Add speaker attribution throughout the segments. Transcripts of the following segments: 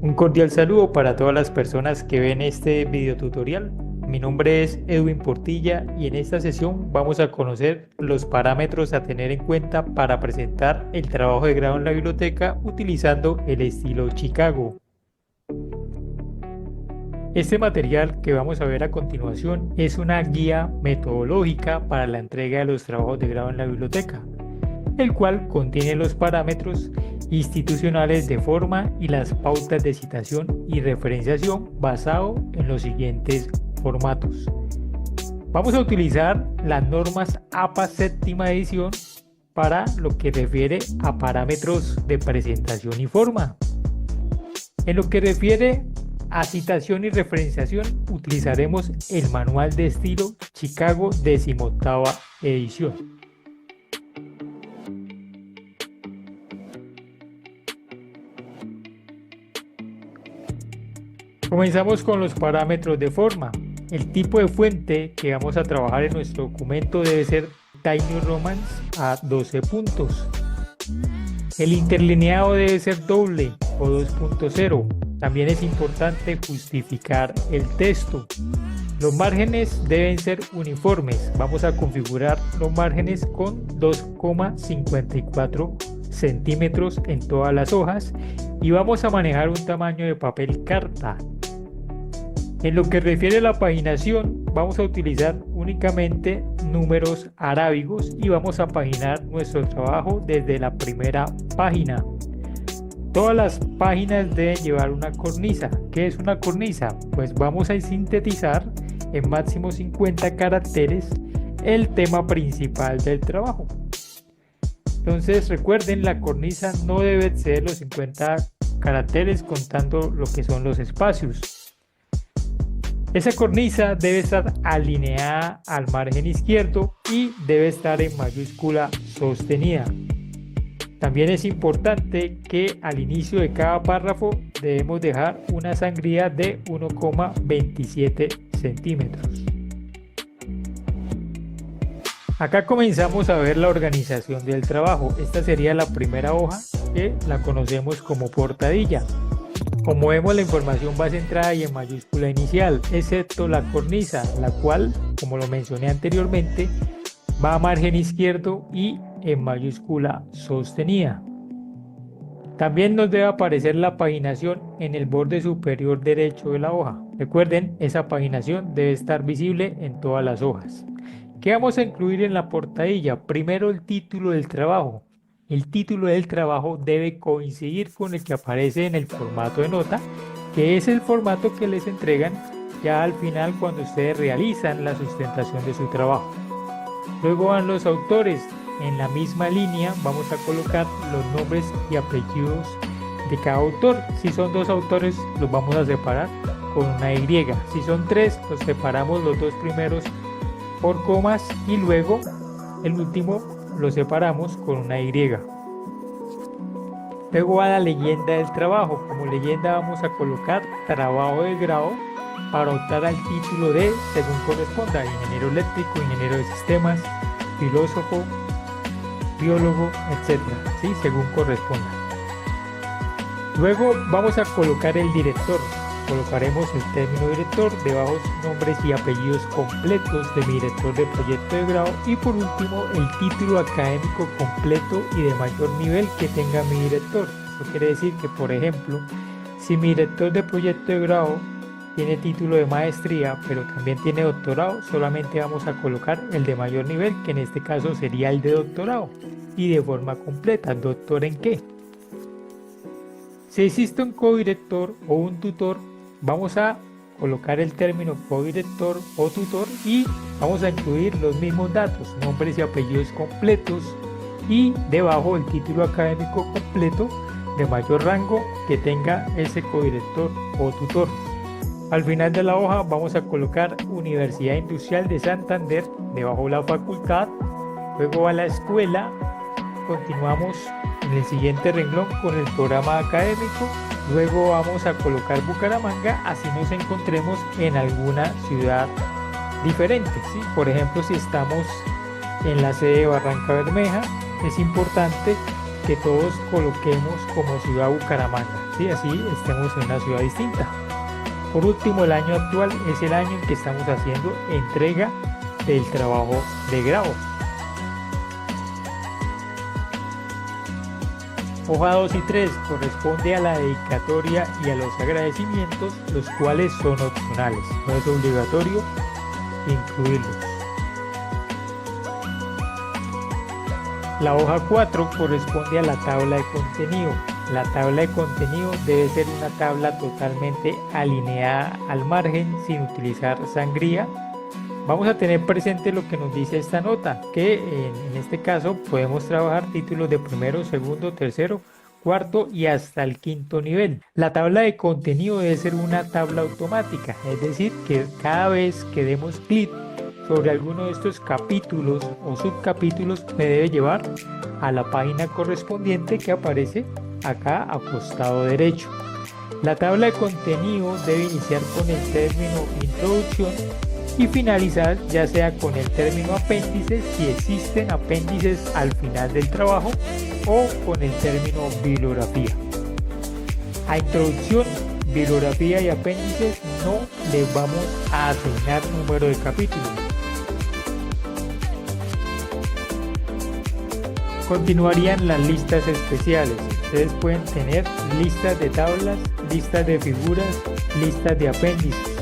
Speaker 1: Un cordial saludo para todas las personas que ven este video tutorial. Mi nombre es Edwin Portilla y en esta sesión vamos a conocer los parámetros a tener en cuenta para presentar el trabajo de grado en la biblioteca utilizando el estilo Chicago. Este material que vamos a ver a continuación es una guía metodológica para la entrega de los trabajos de grado en la biblioteca, el cual contiene los parámetros institucionales de forma y las pautas de citación y referenciación basado en los siguientes formatos. Vamos a utilizar las normas APA séptima edición para lo que refiere a parámetros de presentación y forma. En lo que refiere a citación y referenciación utilizaremos el manual de estilo Chicago 18ª edición. Comenzamos con los parámetros de forma. El tipo de fuente que vamos a trabajar en nuestro documento debe ser Times New Roman a 12 puntos. El interlineado debe ser doble o 2.0. También es importante justificar el texto. Los márgenes deben ser uniformes. Vamos a configurar los márgenes con 2,54 centímetros en todas las hojas y vamos a manejar un tamaño de papel carta. En lo que refiere a la paginación, vamos a utilizar únicamente números arábigos y vamos a paginar nuestro trabajo desde la primera página. Todas las páginas deben llevar una cornisa. ¿Qué es una cornisa? Pues vamos a sintetizar en máximo 50 caracteres el tema principal del trabajo. Entonces recuerden, la cornisa no debe exceder los 50 caracteres contando lo que son los espacios. Esa cornisa debe estar alineada al margen izquierdo y debe estar en mayúscula sostenida. También es importante que al inicio de cada párrafo debemos dejar una sangría de 1,27 centímetros. Acá comenzamos a ver la organización del trabajo. Esta sería la primera hoja, que la conocemos como portadilla. Como vemos, la información va centrada y en mayúscula inicial, excepto la cornisa, la cual, como lo mencioné anteriormente, va a margen izquierdo y en mayúscula sostenida. También nos debe aparecer la paginación en el borde superior derecho de la hoja. Recuerden, esa paginación debe estar visible en todas las hojas. ¿Qué vamos a incluir en la portadilla? Primero, el título del trabajo. El título del trabajo debe coincidir con el que aparece en el formato de nota, que es el formato que les entregan ya al final cuando ustedes realizan la sustentación de su trabajo. Luego van los autores. En la misma línea vamos a colocar los nombres y apellidos de cada autor. Si son dos autores, los vamos a separar con una Y. Si son tres, los separamos los dos primeros por comas y luego el último lo separamos con una Y. Luego va la leyenda del trabajo. Como leyenda vamos a colocar trabajo de grado para optar al título de, según corresponda, ingeniero eléctrico, ingeniero de sistemas, filósofo, biólogo, etc. ¿Sí? Según corresponda. Luego vamos a colocar el director. Colocaremos el término director, debajo nombres y apellidos completos de mi director de proyecto de grado y por último el título académico completo y de mayor nivel que tenga mi director. Eso quiere decir que, por ejemplo, si mi director de proyecto de grado tiene título de maestría pero también tiene doctorado, solamente vamos a colocar el de mayor nivel, que en este caso sería el de doctorado, y de forma completa. ¿Doctor en qué? Si existe un codirector o un tutor, vamos a colocar el término codirector o tutor y vamos a incluir los mismos datos, nombres y apellidos completos y debajo el título académico completo de mayor rango que tenga ese codirector o tutor. Al final de la hoja vamos a colocar Universidad Industrial de Santander, debajo la facultad, luego va la escuela, continuamos en el siguiente renglón con el programa académico, luego vamos a colocar Bucaramanga, así nos encontremos en alguna ciudad diferente, ¿sí? Por ejemplo, si estamos en la sede de Barranca Bermeja, es importante que todos coloquemos como ciudad Bucaramanga. ¿sí? Así estemos en una ciudad distinta. Por último, el año actual es el año en que estamos haciendo entrega del trabajo de grado. Hoja 2 y 3 corresponde a la dedicatoria y a los agradecimientos, los cuales son opcionales, no es obligatorio incluirlos. La hoja 4 corresponde a la tabla de contenido. La tabla de contenido debe ser una tabla totalmente alineada al margen sin utilizar sangría. Vamos a tener presente lo que nos dice esta nota, que en este caso podemos trabajar títulos de primero, segundo, tercero, cuarto y hasta el quinto nivel. La tabla de contenido debe ser una tabla automática, es decir, que cada vez que demos clic sobre alguno de estos capítulos o subcapítulos me debe llevar a la página correspondiente que aparece acá a costado derecho. La tabla de contenido debe iniciar con el término introducción y finalizar ya sea con el término apéndice si existen apéndices al final del trabajo o con el término bibliografía. A introducción, bibliografía y apéndices no les vamos a asignar número de capítulos. Continuarían las listas especiales. Ustedes pueden tener listas de tablas, listas de figuras, listas de apéndices.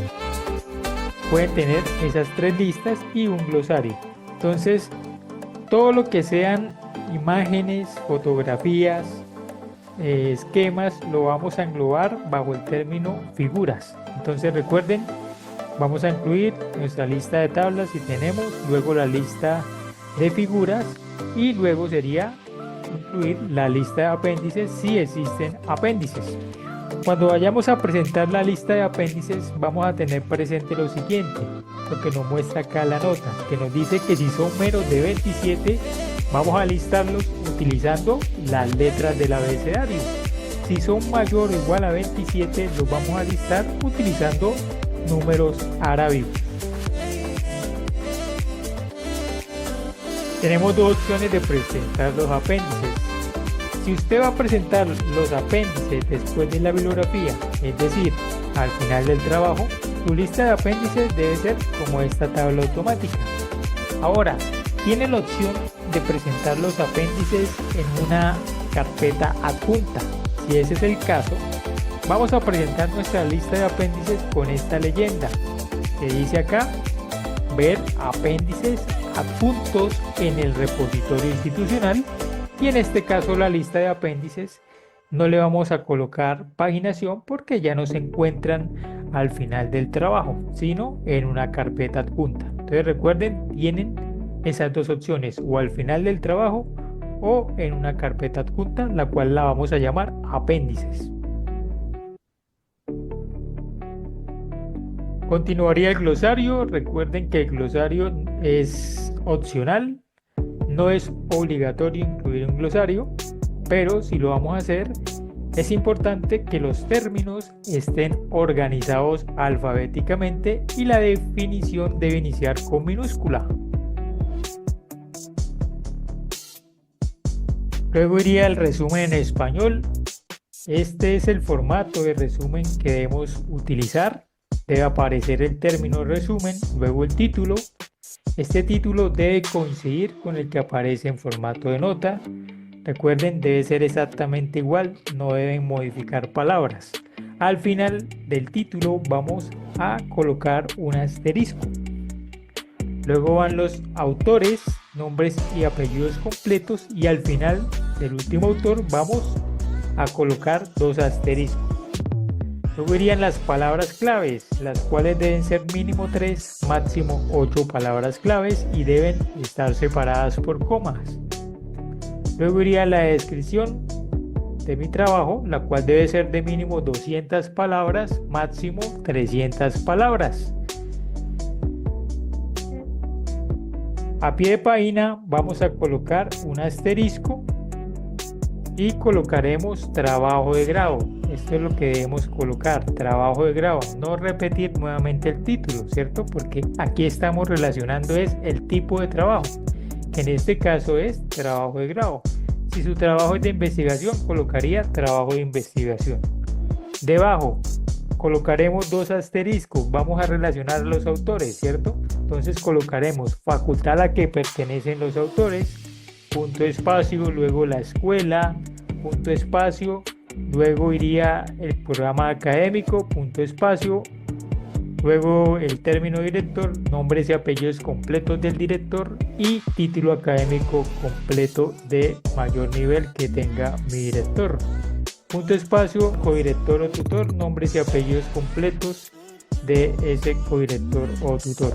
Speaker 1: Pueden tener esas tres listas y un glosario. Entonces, todo lo que sean imágenes, fotografías, esquemas, lo vamos a englobar bajo el término figuras. Entonces recuerden, vamos a incluir nuestra lista de tablas si tenemos, luego la lista de figuras y luego sería incluir la lista de apéndices si existen apéndices. Cuando vayamos a presentar la lista de apéndices vamos a tener presente lo siguiente, lo que nos muestra acá la nota, que nos dice que si son menos de 27 vamos a listarlos utilizando las letras del abecedario. Si son mayor o igual a 27 los vamos a listar utilizando números arábigos. Tenemos dos opciones de presentar los apéndices. Si usted va a presentar los apéndices después de la bibliografía, es decir, al final del trabajo, su lista de apéndices debe ser como esta tabla automática. Ahora, tiene la opción de presentar los apéndices en una carpeta adjunta. Si ese es el caso, vamos a presentar nuestra lista de apéndices con esta leyenda que dice acá: ver apéndices adjuntos en el repositorio institucional. Y en este caso la lista de apéndices no le vamos a colocar paginación porque ya no se encuentran al final del trabajo, sino en una carpeta adjunta. Entonces recuerden, tienen esas dos opciones, o al final del trabajo o en una carpeta adjunta, la cual la vamos a llamar apéndices. Continuaría el glosario. Recuerden que el glosario es opcional. No es obligatorio incluir un glosario, pero si lo vamos a hacer, es importante que los términos estén organizados alfabéticamente y la definición debe iniciar con minúscula. Luego iría el resumen en español. Este es el formato de resumen que debemos utilizar. Debe aparecer el término resumen, luego el título. Este título debe coincidir con el que aparece en formato de nota. Recuerden, debe ser exactamente igual, no deben modificar palabras. Al final del título vamos a colocar un asterisco. Luego van los autores, nombres y apellidos completos, y al final del último autor vamos a colocar dos asteriscos. Luego irían las palabras claves, las cuales deben ser mínimo 3, máximo 8 palabras claves y deben estar separadas por comas. Luego iría la descripción de mi trabajo, la cual debe ser de mínimo 200 palabras, máximo 300 palabras. A pie de página vamos a colocar un asterisco y colocaremos trabajo de grado. Esto es lo que debemos colocar, trabajo de grado, no repetir nuevamente el título, ¿cierto? Porque aquí estamos relacionando es el tipo de trabajo, que en este caso es trabajo de grado. Si su trabajo es de investigación, colocaría trabajo de investigación. Debajo colocaremos dos asteriscos, vamos a relacionar a los autores, ¿cierto? Entonces colocaremos facultad a la que pertenecen los autores, punto espacio, luego la escuela, punto espacio, luego iría el programa académico, punto espacio, luego el término director, nombres y apellidos completos del director y título académico completo de mayor nivel que tenga mi director. Punto espacio, codirector o tutor, nombres y apellidos completos de ese codirector o tutor.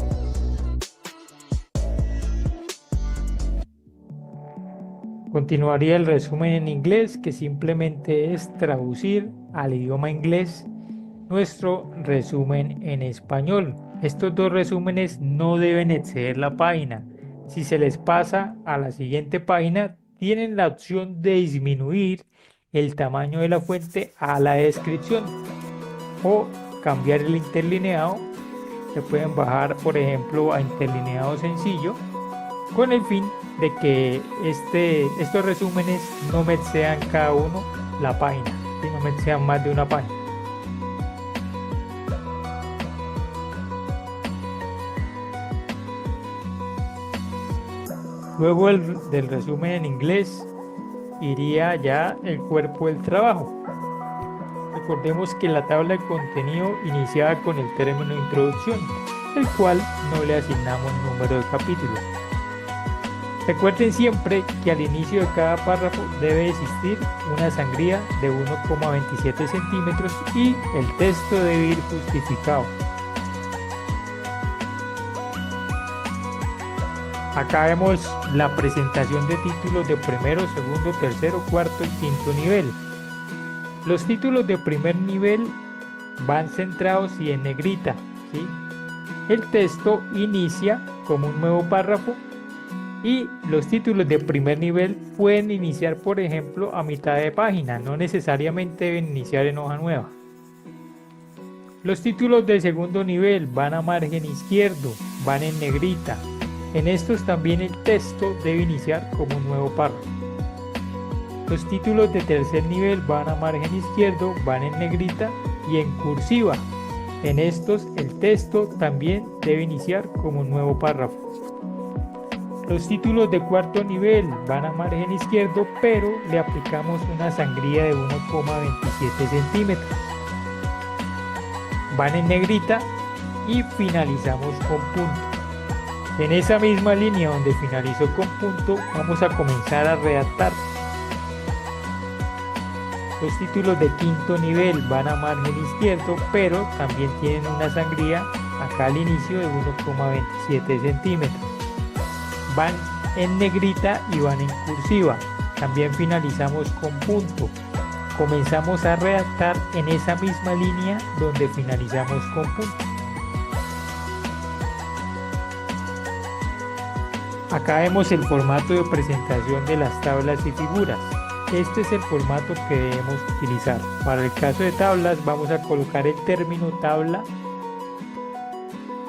Speaker 1: Continuaría el resumen en inglés, que simplemente es traducir al idioma inglés nuestro resumen en español. Estos dos resúmenes no deben exceder la página. Si se les pasa a la siguiente página, tienen la opción de disminuir el tamaño de la fuente a la descripción o cambiar el interlineado. Se pueden bajar, por ejemplo, a interlineado sencillo, con el fin de que estos resúmenes no me excedan cada uno la página, y no me excedan más de una página. Luego del resumen en inglés iría ya el cuerpo del trabajo. Recordemos que la tabla de contenido iniciaba con el término introducción, el cual no le asignamos número de capítulo. Recuerden siempre que al inicio de cada párrafo debe existir una sangría de 1,27 centímetros y el texto debe ir justificado. Acá vemos la presentación de títulos de primero, segundo, tercero, cuarto y quinto nivel. Los títulos de primer nivel van centrados y en negrita, ¿sí? El texto inicia como un nuevo párrafo y los títulos de primer nivel pueden iniciar, por ejemplo, a mitad de página, no necesariamente deben iniciar en hoja nueva. Los títulos de segundo nivel van a margen izquierdo, van en negrita. En estos también el texto debe iniciar como un nuevo párrafo. Los títulos de tercer nivel van a margen izquierdo, van en negrita y en cursiva. En estos el texto también debe iniciar como un nuevo párrafo. Los títulos de cuarto nivel van a margen izquierdo, pero le aplicamos una sangría de 1,27 centímetros. Van en negrita y finalizamos con punto. En esa misma línea donde finalizó con punto, vamos a comenzar a redactar. Los títulos de quinto nivel van a margen izquierdo, pero también tienen una sangría acá al inicio de 1,27 centímetros. Van en negrita y van en cursiva. También finalizamos con punto. Comenzamos a redactar en esa misma línea donde finalizamos con punto. Acá vemos el formato de presentación de las tablas y figuras. Este es el formato que debemos utilizar. Para el caso de tablas vamos a colocar el término tabla,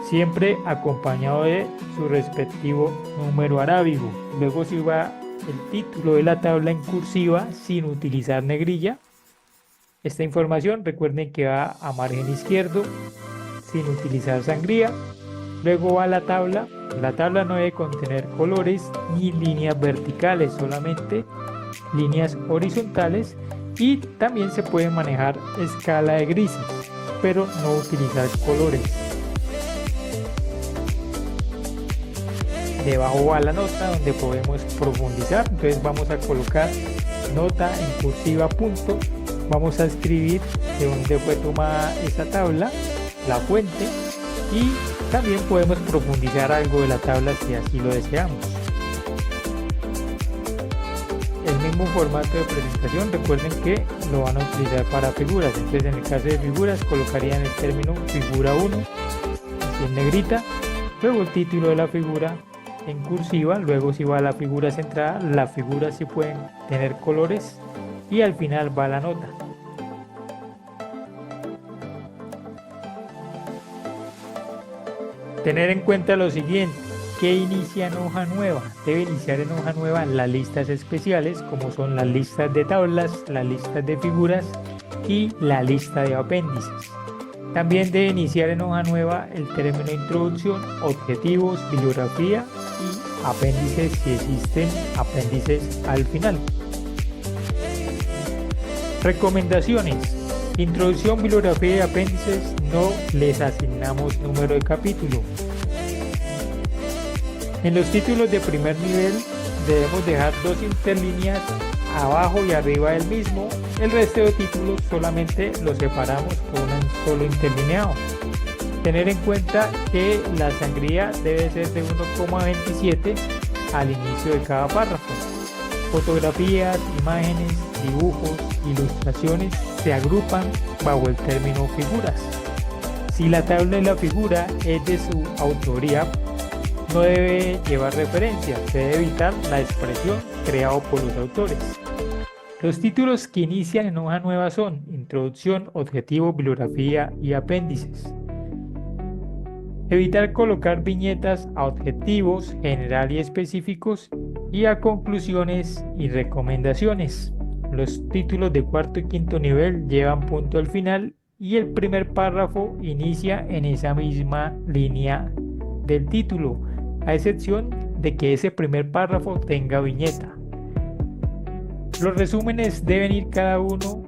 Speaker 1: siempre acompañado de su respectivo número arábigo. Luego se va el título de la tabla en cursiva sin utilizar negrilla. Esta información recuerden que va a margen izquierdo sin utilizar sangría. Luego va la tabla. La tabla no debe contener colores ni líneas verticales, solamente líneas horizontales, y también se puede manejar escala de grises, pero no utilizar colores. Debajo va la nota donde podemos profundizar, entonces vamos a colocar nota en cursiva punto. Vamos a escribir de dónde fue tomada esa tabla, la fuente, y también podemos profundizar algo de la tabla si así lo deseamos. El mismo formato de presentación, recuerden que lo van a utilizar para figuras. Entonces en el caso de figuras colocarían el término figura 1 así en negrita, luego el título de la figura en cursiva, luego si va a la figura centrada, las figuras sí pueden tener colores y al final va la nota. Tener en cuenta lo siguiente: que inicia en hoja nueva. Debe iniciar en hoja nueva las listas especiales, como son las listas de tablas, las listas de figuras y la lista de apéndices. También debe iniciar en hoja nueva el término introducción, objetivos, bibliografía y apéndices si existen apéndices al final. Recomendaciones. Introducción, bibliografía y apéndices no les asignamos número de capítulo. En los títulos de primer nivel debemos dejar 2 interlíneas abajo y arriba del mismo. El resto de títulos solamente los separamos con un solo interlineado. Tener en cuenta que la sangría debe ser de 1,27 al inicio de cada párrafo. Fotografías, imágenes, dibujos, ilustraciones se agrupan bajo el término figuras. Si la tabla de la figura es de su autoría, no debe llevar referencia, se debe evitar la expresión creada por los autores. Los títulos que inician en hoja nueva son introducción, objetivo, bibliografía y apéndices. Evitar colocar viñetas a objetivos general y específicos y a conclusiones y recomendaciones. Los títulos de cuarto y quinto nivel llevan punto al final y el primer párrafo inicia en esa misma línea del título, a excepción de que ese primer párrafo tenga viñeta. Los resúmenes deben ir cada uno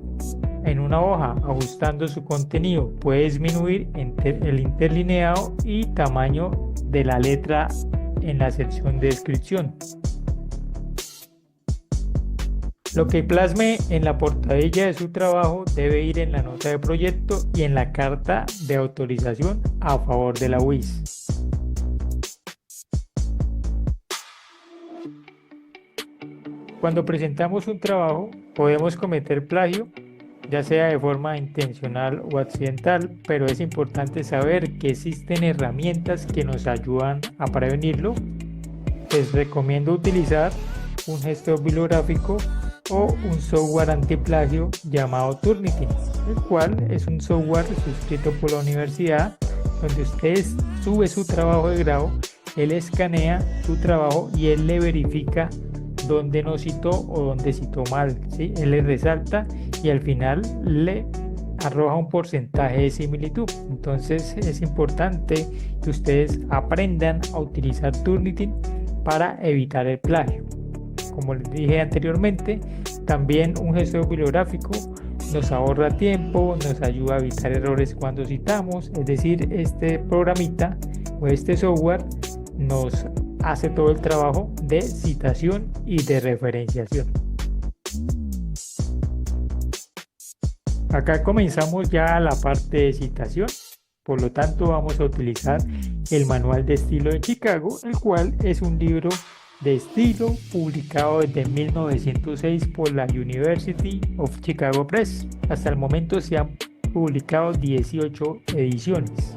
Speaker 1: en una hoja, ajustando su contenido. Puede disminuir el interlineado y tamaño de la letra en la sección de descripción. Lo que plasme en la portadilla de su trabajo debe ir en la nota de proyecto y en la carta de autorización a favor de la UIS. Cuando presentamos un trabajo, podemos cometer plagio, ya sea de forma intencional o accidental, pero es importante saber que existen herramientas que nos ayudan a prevenirlo. Les recomiendo utilizar un gestor bibliográfico o un software antiplagio llamado Turnitin, el cual es un software suscrito por la universidad donde usted sube su trabajo de grado, él escanea su trabajo y él le verifica dónde no citó o dónde citó mal, ¿sí? Él le resalta y al final le arroja un porcentaje de similitud. Entonces es importante que ustedes aprendan a utilizar Turnitin para evitar el plagio. Como les dije anteriormente, también un gestor bibliográfico nos ahorra tiempo, nos ayuda a evitar errores cuando citamos, es decir, este programita o este software nos hace todo el trabajo de citación y de referenciación. Acá comenzamos ya la parte de citación, por lo tanto vamos a utilizar el Manual de Estilo de Chicago, el cual es un libro de estilo publicado desde 1906 por la University of Chicago Press. Hasta el momento se han publicado 18 ediciones.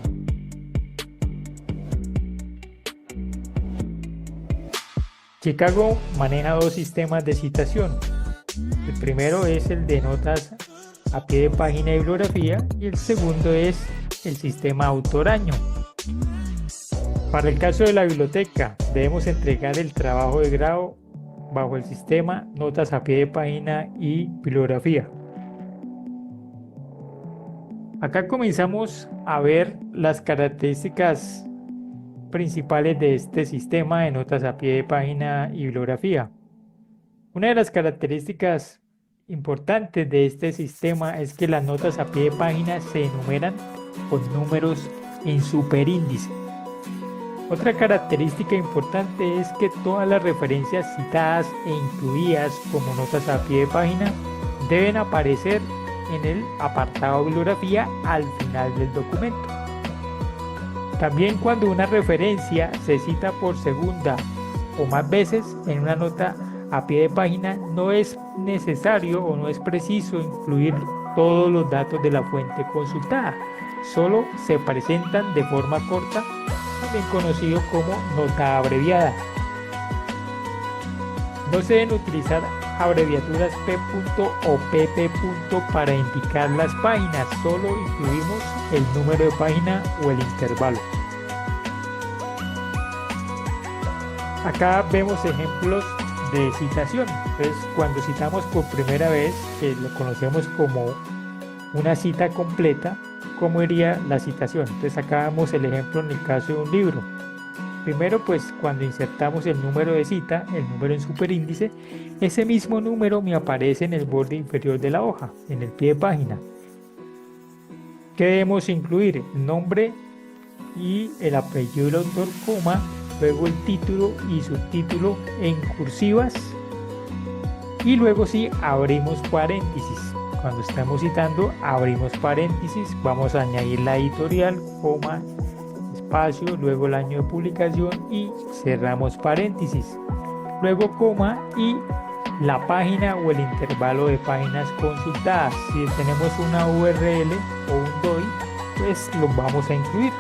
Speaker 1: Chicago maneja 2 sistemas de citación. El primero es el de notas a pie de página y bibliografía y el segundo es el sistema autoraño. Para el caso de la biblioteca, debemos entregar el trabajo de grado bajo el sistema notas a pie de página y bibliografía. Acá comenzamos a ver las características principales de este sistema de notas a pie de página y bibliografía. Una de las características importantes de este sistema es que las notas a pie de página se enumeran con números en superíndice. Otra característica importante es que todas las referencias citadas e incluidas como notas a pie de página deben aparecer en el apartado bibliografía al final del documento. También cuando una referencia se cita por segunda o más veces en una nota a pie de página, no es necesario o no es preciso incluir todos los datos de la fuente consultada, solo se presentan de forma corta, también conocido como nota abreviada. No se deben utilizar abreviaturas P. o PP. Para indicar las páginas, solo incluimos el número de página o el intervalo. Acá vemos ejemplos de citación. Entonces, cuando citamos por primera vez, que lo conocemos como una cita completa, ¿cómo iría la citación? Entonces acá vemos el ejemplo en el caso de un libro. Primero, pues cuando insertamos el número de cita, el número en superíndice, ese mismo número me aparece en el borde inferior de la hoja, en el pie de página. ¿Qué debemos incluir? El nombre y el apellido del autor, coma, luego el título y subtítulo en cursivas, y luego sí abrimos paréntesis. Cuando estamos citando, abrimos paréntesis, vamos a añadir la editorial, coma, espacio, luego el año de publicación y cerramos paréntesis, luego coma y la página o el intervalo de páginas consultadas. Si tenemos una URL o un DOI, pues lo vamos a incluir.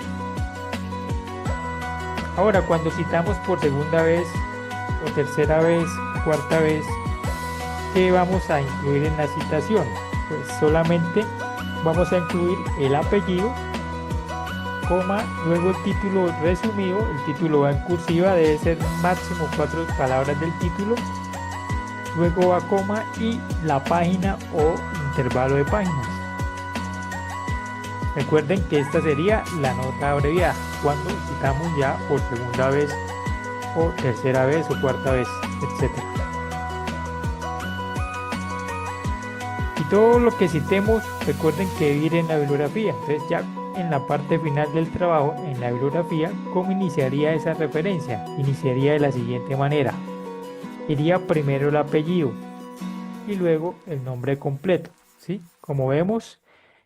Speaker 1: Ahora, cuando citamos por segunda vez o tercera vez, cuarta vez, ¿qué vamos a incluir en la citación? Pues solamente vamos a incluir el apellido, coma, luego el título resumido, el título va en cursiva, debe ser máximo 4 palabras del título, luego va coma y la página o intervalo de páginas. Recuerden que esta sería la nota abreviada cuando citamos ya por segunda vez o tercera vez o cuarta vez, etc. Y todo lo que citemos, recuerden que debe ir en la bibliografía. Entonces ya en la parte final del trabajo, en la bibliografía, ¿cómo iniciaría esa referencia? Iniciaría de la siguiente manera. Iría primero el apellido y luego el nombre completo, ¿sí? Como vemos,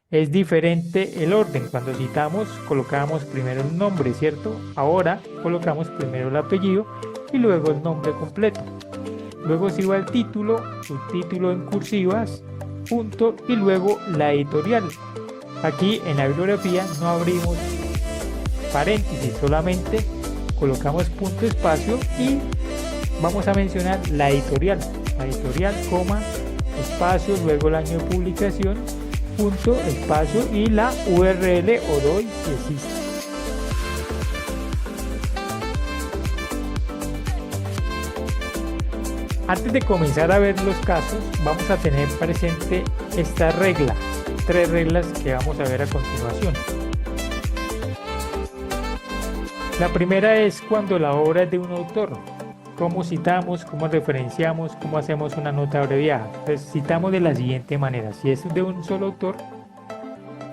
Speaker 1: es diferente el orden. Cuando citamos, colocamos primero el nombre, ¿cierto? Ahora colocamos primero el apellido y luego el nombre completo. Luego se va el título, subtítulo en cursivas, punto y luego la editorial. Aquí en la bibliografía no abrimos paréntesis, solamente colocamos punto espacio y vamos a mencionar la editorial, coma, espacio, luego el año de publicación, punto, espacio y la URL o DOI si existe. Antes de comenzar a ver los casos, vamos a tener presente esta regla, 3 reglas que vamos a ver a continuación. La primera es cuando la obra es de un autor. ¿Cómo citamos? ¿Cómo referenciamos? ¿Cómo hacemos una nota abreviada? Pues citamos de la siguiente manera. Si es de un solo autor,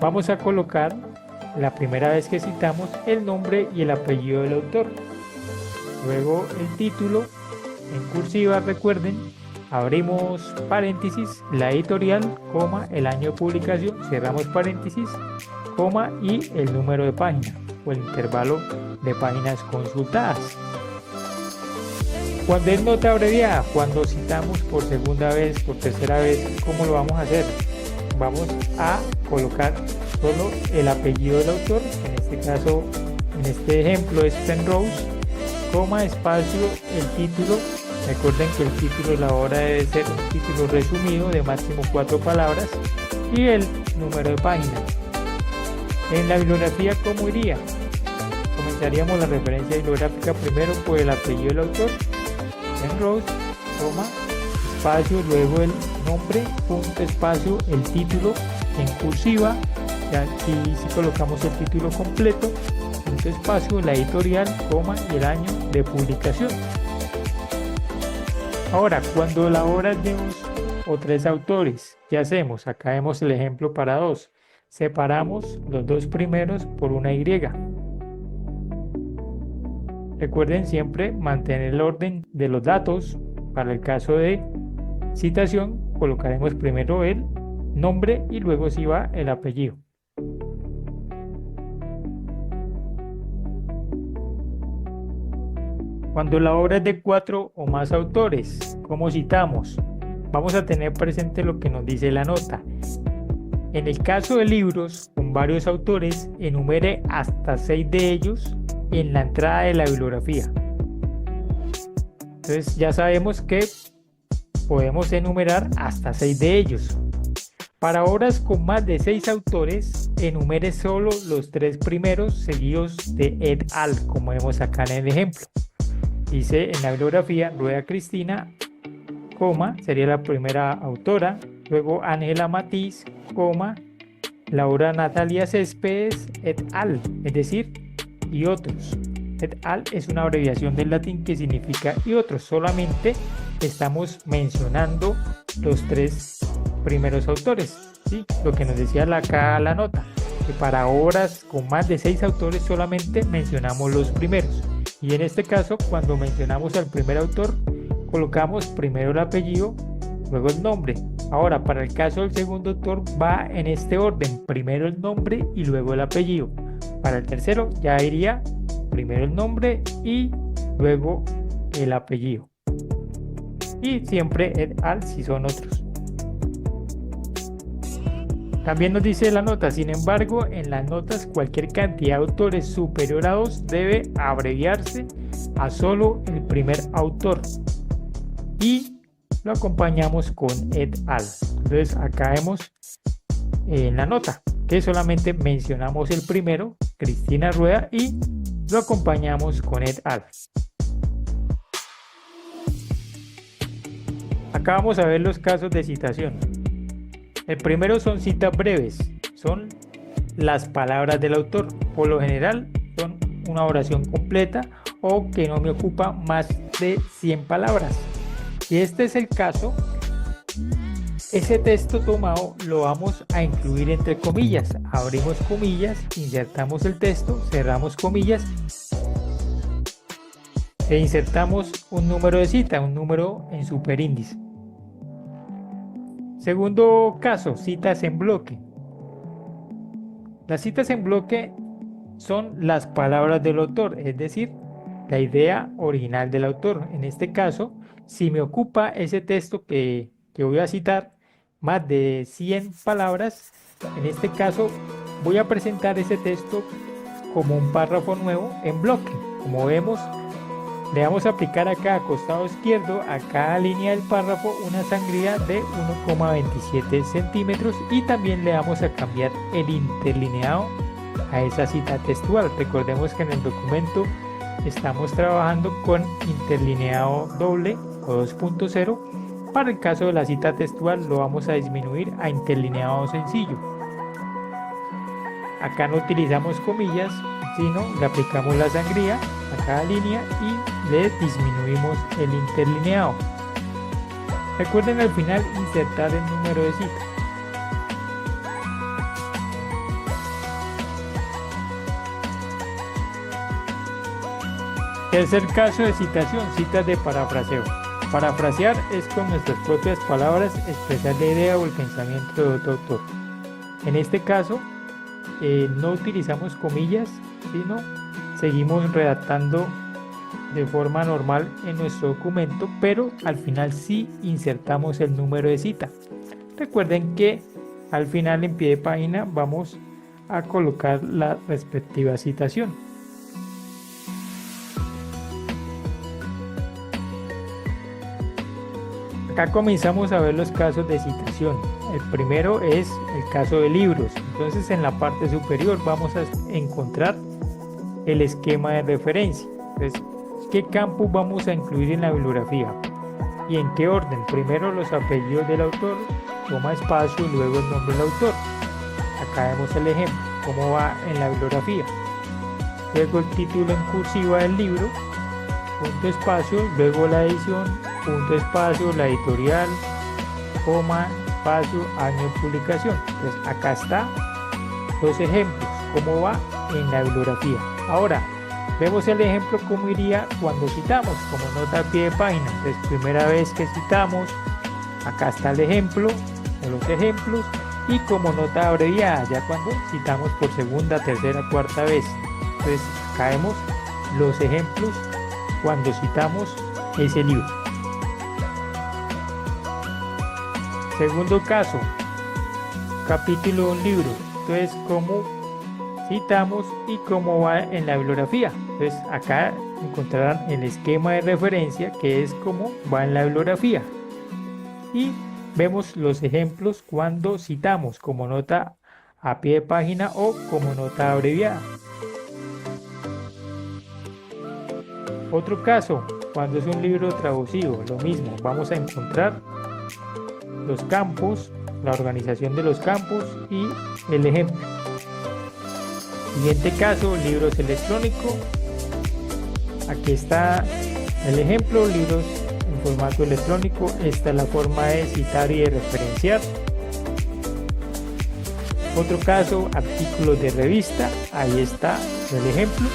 Speaker 1: vamos a colocar la primera vez que citamos el nombre y el apellido del autor. Luego el título en cursiva, recuerden, abrimos paréntesis, la editorial, coma, el año de publicación, cerramos paréntesis, coma y el número de página o el intervalo de páginas consultadas. Cuando es nota abreviada, cuando citamos por segunda vez, por tercera vez, ¿cómo lo vamos a hacer? Vamos a colocar solo el apellido del autor, en este caso, en este ejemplo es Penrose, coma, espacio, el título. Recuerden que el título de la obra debe ser un título resumido de máximo 4 palabras y el número de página. En la bibliografía, ¿cómo iría? Comenzaríamos la referencia bibliográfica primero por el apellido del autor, Penrose, coma, espacio, luego el nombre, punto, espacio, el título en cursiva, y aquí si colocamos el título completo, punto, espacio, la editorial, coma y el año de publicación. Ahora, cuando la obra es de 2 o 3 autores, ¿qué hacemos? Acá vemos el ejemplo para 2. Separamos los 2 primeros por una Y. Recuerden siempre mantener el orden de los datos. Para el caso de citación, colocaremos primero el nombre y luego si va el apellido. Cuando la obra es de 4 o más autores, ¿cómo citamos? Vamos a tener presente lo que nos dice la nota. En el caso de libros con varios autores, enumere hasta 6 de ellos en la entrada de la bibliografía. Entonces ya sabemos que podemos enumerar hasta 6 de ellos. Para obras con más de 6 autores, enumere solo los 3 primeros seguidos de et al, como vemos acá en el ejemplo. Dice en la bibliografía Rueda Cristina, coma, sería la primera autora, luego Ángela Matiz, coma, la obra Natalia Céspedes et al., es decir, y otros. Et al. Es una abreviación del latín que significa y otros. Solamente estamos mencionando los 3 primeros autores, ¿sí? Lo que nos decía acá la nota, que para obras con más de 6 autores solamente mencionamos los primeros. Y en este caso, cuando mencionamos al primer autor, colocamos primero el apellido, luego el nombre. Ahora, para el caso del segundo autor va en este orden: primero el nombre y luego el apellido. Para el tercero ya iría primero el nombre y luego el apellido. Y siempre et al. Si son otros. También nos dice la nota: sin embargo, en las notas cualquier cantidad de autores superior a 2 debe abreviarse a solo el primer autor y lo acompañamos con et al. Entonces acá vemos en la nota que solamente mencionamos el primero, Cristina Rueda, y lo acompañamos con et al. Acá vamos a ver los casos de citación. El primero son citas breves, son las palabras del autor. Por lo general son una oración completa o que no me ocupa más de 100 palabras. Si este es el caso, ese texto tomado lo vamos a incluir entre comillas. Abrimos comillas, insertamos el texto, cerramos comillas e insertamos un número de cita, un número en superíndice. Segundo caso, citas en bloque. Las citas en bloque son las palabras del autor, es decir, la idea original del autor. En este caso, si me ocupa ese texto que voy a citar más de 100 palabras, en este caso voy a presentar ese texto como un párrafo nuevo en bloque. Como vemos, le vamos a aplicar acá a costado izquierdo, a cada línea del párrafo, una sangría de 1,27 centímetros y también le vamos a cambiar el interlineado a esa cita textual. Recordemos que en el documento estamos trabajando con interlineado doble o 2.0. Para el caso de la cita textual lo vamos a disminuir a interlineado sencillo. Acá no utilizamos comillas, sino le aplicamos la sangría a cada línea y le disminuimos el interlineado. Recuerden al final insertar el número de cita. Tercer caso de citación, citas de parafraseo. Parafrasear es con nuestras propias palabras expresar la idea o el pensamiento de otro autor. En este caso, no utilizamos comillas, sino seguimos redactando de forma normal en nuestro documento, pero al final sí insertamos el número de cita. Recuerden que al final en pie de página vamos a colocar la respectiva citación. Acá comenzamos a ver los casos de citación. El primero es el caso de libros. Entonces en la parte superior vamos a encontrar el esquema de referencia. Entonces, ¿qué campos vamos a incluir en la bibliografía? ¿Y en qué orden? Primero los apellidos del autor, toma espacio y luego el nombre del autor. Acá vemos el ejemplo, cómo va en la bibliografía. Luego el título en cursiva del libro, punto espacio, luego la edición, punto espacio, la editorial, coma, espacio, año de publicación. Entonces acá está los ejemplos, cómo va en la bibliografía. Ahora vemos el ejemplo cómo iría cuando citamos, como nota a pie de página. Entonces primera vez que citamos, acá está el ejemplo o los ejemplos, y como nota abreviada ya cuando citamos por segunda, tercera, cuarta vez. Entonces acá vemos los ejemplos cuando citamos ese libro. Segundo caso, capítulo de un libro. Entonces, cómo citamos y cómo va en la bibliografía. Entonces, acá encontrarán el esquema de referencia, que es cómo va en la bibliografía. Y vemos los ejemplos cuando citamos, como nota a pie de página o como nota abreviada. Otro caso, cuando es un libro traducido, lo mismo, vamos a encontrar los campos la organización de los campos y el ejemplo. Siguiente caso, libros electrónicos. Aquí está el ejemplo, libros en formato electrónico. Esta es la forma de citar y de referenciar. Otro caso, artículos de revista. Ahí está el ejemplo.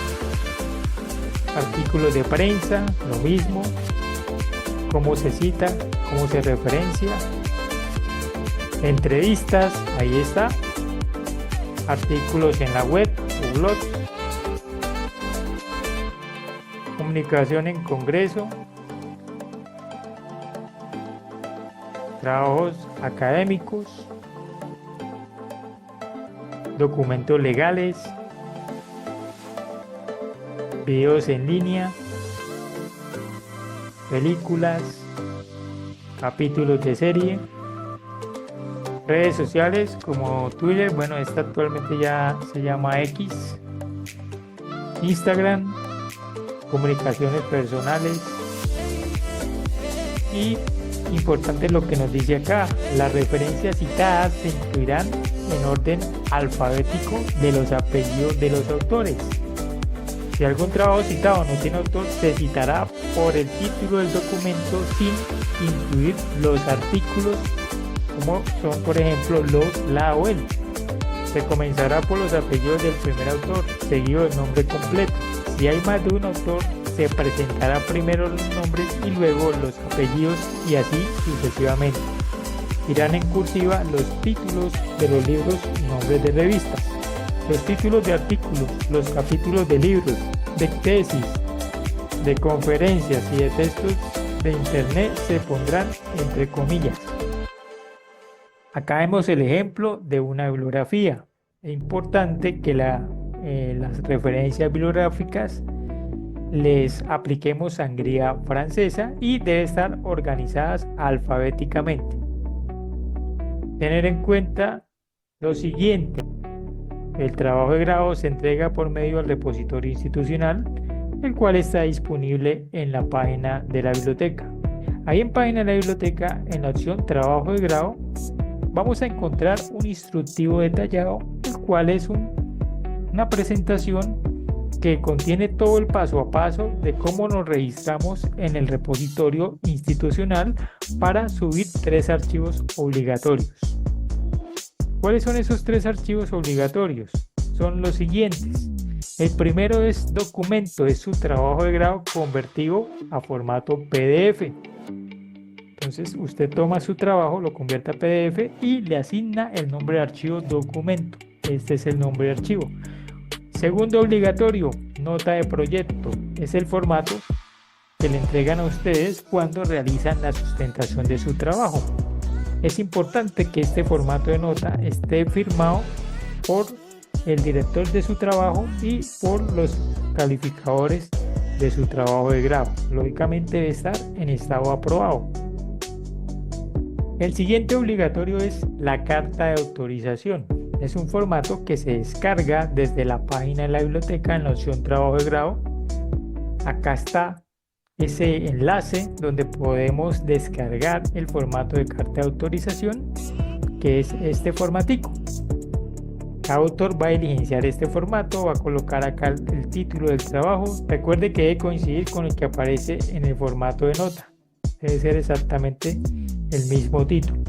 Speaker 1: Artículos de prensa, lo mismo. Cómo se cita, cómo se referencia. Entrevistas, ahí está. Artículos en la web o blog. Comunicación en congreso. Trabajos académicos. Documentos legales. Videos en línea. Películas. Capítulos de serie. Redes sociales como Twitter, bueno, esta actualmente ya se llama X. Instagram. Comunicaciones personales. Y importante lo que nos dice acá, las referencias citadas se incluirán en orden alfabético de los apellidos de los autores. Si algún trabajo citado no tiene autor, se citará por el título del documento sin incluir los artículos, como son por ejemplo los, la o el. Se comenzará por los apellidos del primer autor, seguido del nombre completo. Si hay más de un autor, se presentará primero los nombres y luego los apellidos y así sucesivamente. Irán en cursiva los títulos de los libros y nombres de revistas, los títulos de artículos, los capítulos de libros, de tesis, de conferencias y de textos de internet se pondrán entre comillas. Acá vemos el ejemplo de una bibliografía. Es importante que las referencias bibliográficas les apliquemos sangría francesa y deben estar organizadas alfabéticamente. Tener en cuenta lo siguiente: el trabajo de grado se entrega por medio del repositorio institucional, el cual está disponible en la página de la biblioteca. Ahí en página de la biblioteca, en la opción trabajo de grado, vamos a encontrar un instructivo detallado, el cual es una presentación que contiene todo el paso a paso de cómo nos registramos en el repositorio institucional para subir 3 archivos obligatorios. ¿Cuáles son esos 3 archivos obligatorios? Son los siguientes. El primero es documento, es su trabajo de grado convertido a formato PDF. Entonces usted toma su trabajo, lo convierte a PDF y le asigna el nombre de archivo documento. Este es el nombre de archivo. Segundo obligatorio, nota de proyecto. Es el formato que le entregan a ustedes cuando realizan la sustentación de su trabajo. Es importante que este formato de nota esté firmado por el director de su trabajo y por los calificadores de su trabajo de grado. Lógicamente debe estar en estado aprobado. El siguiente obligatorio es la carta de autorización. Es un formato que se descarga desde la página de la biblioteca en la opción trabajo de grado. Acá está ese enlace donde podemos descargar el formato de carta de autorización, que es este formatico. Cada autor va a diligenciar este formato, va a colocar acá el título del trabajo. Recuerde que debe coincidir con el que aparece en el formato de nota. Debe ser exactamente el mismo título.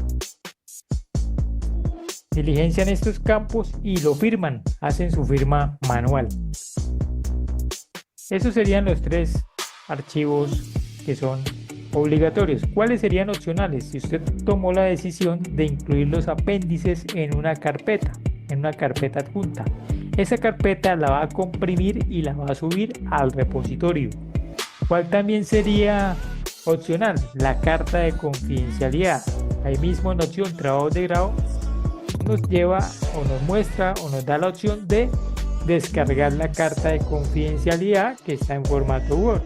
Speaker 1: Diligencian estos campos y lo firman, hacen su firma manual. Esos serían los 3 archivos que son obligatorios. ¿Cuáles serían opcionales? Si usted tomó la decisión de incluir los apéndices en una carpeta adjunta, esa carpeta la va a comprimir y la va a subir al repositorio. ¿Cuál también sería opcional? La carta de confidencialidad. Ahí mismo en la opción trabajo de grado nos lleva o nos muestra o nos da la opción de descargar la carta de confidencialidad que está en formato Word.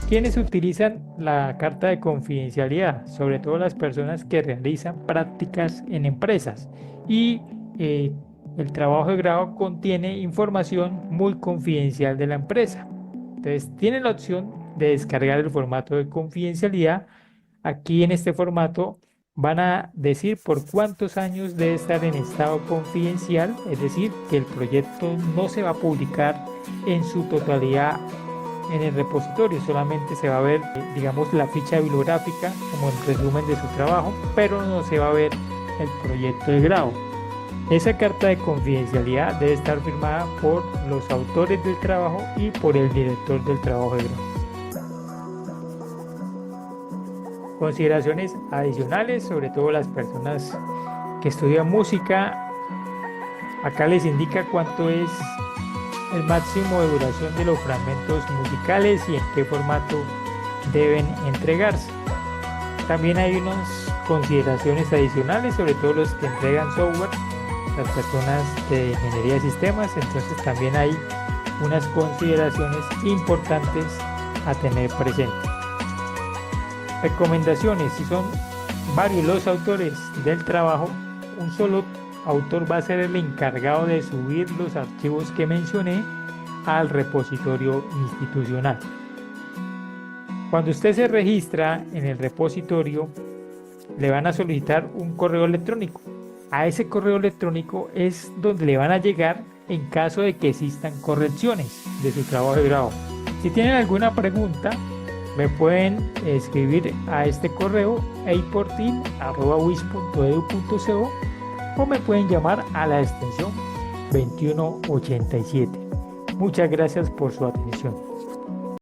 Speaker 1: ¿Quiénes utilizan la carta de confidencialidad? Sobre todo las personas que realizan prácticas en empresas y el trabajo de grado contiene información muy confidencial de la empresa. Entonces tienen la opción de descargar el formato de confidencialidad. Aquí en este formato van a decir por cuántos años debe estar en estado confidencial, es decir, que el proyecto no se va a publicar en su totalidad en el repositorio, solamente se va a ver, digamos, la ficha bibliográfica como el resumen de su trabajo, pero no se va a ver el proyecto de grado. Esa carta de confidencialidad debe estar firmada por los autores del trabajo y por el director del trabajo de grado. Consideraciones adicionales, sobre todo las personas que estudian música. Acá les indica cuánto es el máximo de duración de los fragmentos musicales y en qué formato deben entregarse. También hay unas consideraciones adicionales, sobre todo los que entregan software, las personas de ingeniería de sistemas. Entonces también hay unas consideraciones importantes a tener presente. Recomendaciones: si son varios los autores del trabajo, un solo autor va a ser el encargado de subir los archivos que mencioné al repositorio institucional. Cuando usted se registra en el repositorio, le van a solicitar un correo electrónico. A ese correo electrónico es donde le van a llegar en caso de que existan correcciones de su trabajo de grado. Si tienen alguna pregunta, me pueden escribir a este correo eiportil@wis.edu.co o me pueden llamar a la extensión 2187. Muchas gracias por su atención.